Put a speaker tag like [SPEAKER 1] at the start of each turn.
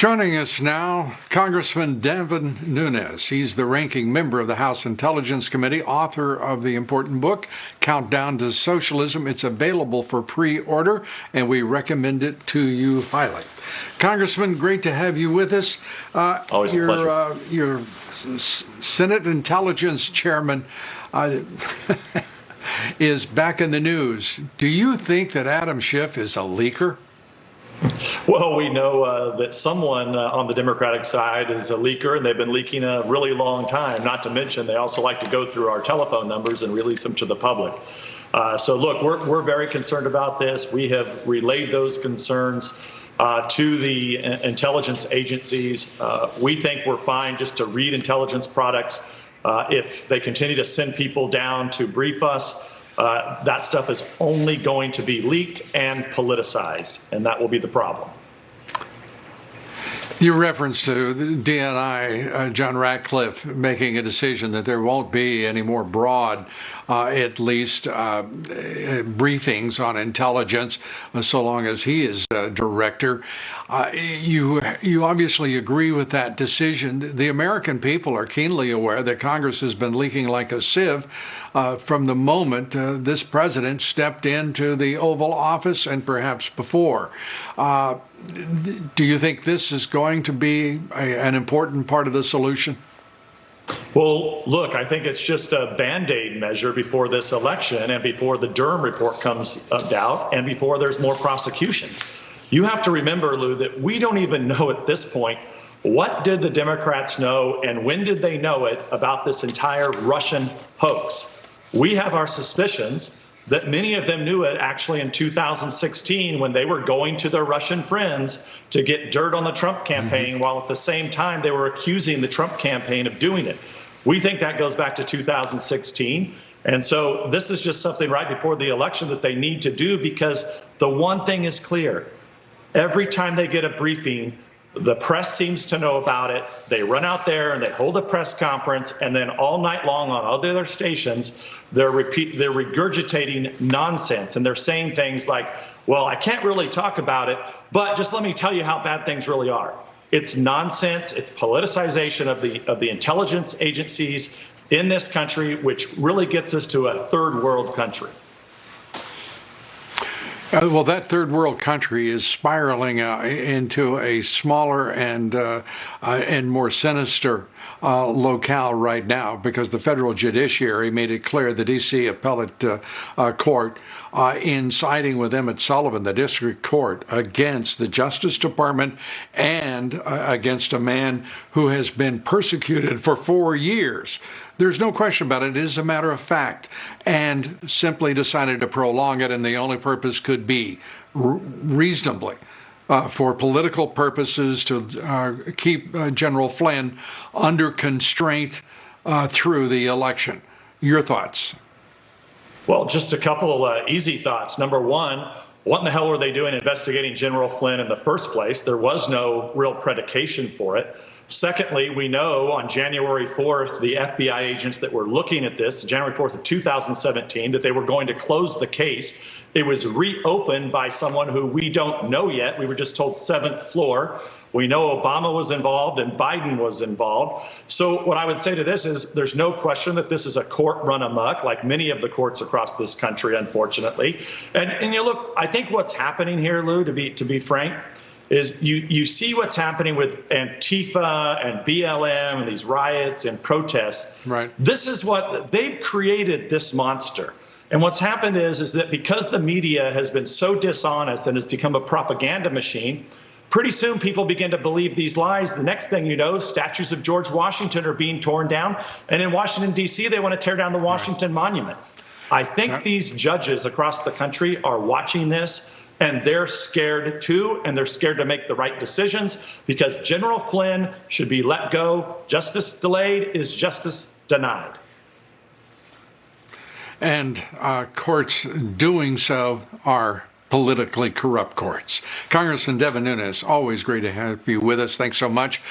[SPEAKER 1] Joining us now, Congressman Devin Nunes. He's the ranking member of the House Intelligence Committee, author of the important book, Countdown to Socialism. It's available for pre-order, and we recommend it to you highly. Congressman, great to have you with us.
[SPEAKER 2] Always a pleasure.
[SPEAKER 1] Your Senate Intelligence Chairman is back in the news. Do you think that Adam Schiff is a leaker?
[SPEAKER 2] Well, we know that someone on the Democratic side is a leaker, and they've been leaking a really long time. Not to mention, they also like to go through our telephone numbers and release them to the public. So, look, we're very concerned about this. We have relayed those concerns to the intelligence agencies. We think we're fine just to read intelligence products. If they continue to send people down to brief us, that stuff is only going to be leaked and politicized, and that will be the problem.
[SPEAKER 1] Your reference to the DNI John Ratcliffe making a decision that there won't be any more broad, at least, briefings on intelligence so long as he is director. You obviously agree with that decision. The American people are keenly aware that Congress has been leaking like a sieve from the moment this president stepped into the Oval Office and perhaps before. Do you think this is going to be an important part of the solution?
[SPEAKER 2] Well, look, I think it's just a Band-Aid measure before this election and before the Durham report comes out and before there's more prosecutions. You have to remember, Lou, that we don't even know at this point what did the Democrats know and when did they know it about this entire Russian hoax. We have our suspicions that many of them knew it actually in 2016 when they were going to their Russian friends to get dirt on the Trump campaign, while at the same time they were accusing the Trump campaign of doing it. We think that goes back to 2016. And so this is just something right before the election that they need to do, because the one thing is clear. Every time they get a briefing, the press seems to know about it. They run out there and they hold a press conference, and then all night long on other stations, they're regurgitating nonsense. And they're saying things like, well, I can't really talk about it, but just let me tell you how bad things really are. It's nonsense. It's politicization of the intelligence agencies in this country, which really gets us to a third world country.
[SPEAKER 1] Well, that third world country is spiraling into a smaller and more sinister locale right now, because the federal judiciary made it clear, the D.C. appellate court, in siding with Emmett Sullivan, the district court, against the Justice Department and against a man who has been persecuted for 4 years. There's no question about it. It is a matter of fact, and simply decided to prolong it, and the only purpose could be reasonably for political purposes to keep General Flynn under constraint through the election. Your thoughts?
[SPEAKER 2] Well, just a couple easy thoughts. Number one, what in the hell were they doing investigating General Flynn in the first place? There was no real predication for it. Secondly, we know on January 4th, the FBI agents that were looking at this, January 4th of 2017, that they were going to close the case. It was reopened by someone who we don't know yet. We were just told 7th floor. We know Obama was involved and Biden was involved. So what I would say to this is there's no question that this is a court run amok, like many of the courts across this country, unfortunately. And you look, I think what's happening here, Lou, to be frank, is you see what's happening with Antifa and BLM and these riots and protests.
[SPEAKER 1] Right.
[SPEAKER 2] This is what they've created, this monster. And what's happened is that because the media has been so dishonest and has become a propaganda machine, pretty soon people begin to believe these lies. The next thing you know, statues of George Washington are being torn down. And in Washington, D.C., they want to tear down the Washington Monument. I think these judges across the country are watching this, and they're scared too, and they're scared to make the right decisions, because General Flynn should be let go. Justice delayed is justice denied. And
[SPEAKER 1] courts doing so are politically corrupt courts. Congressman Devin Nunes, always great to have you with us. Thanks so much.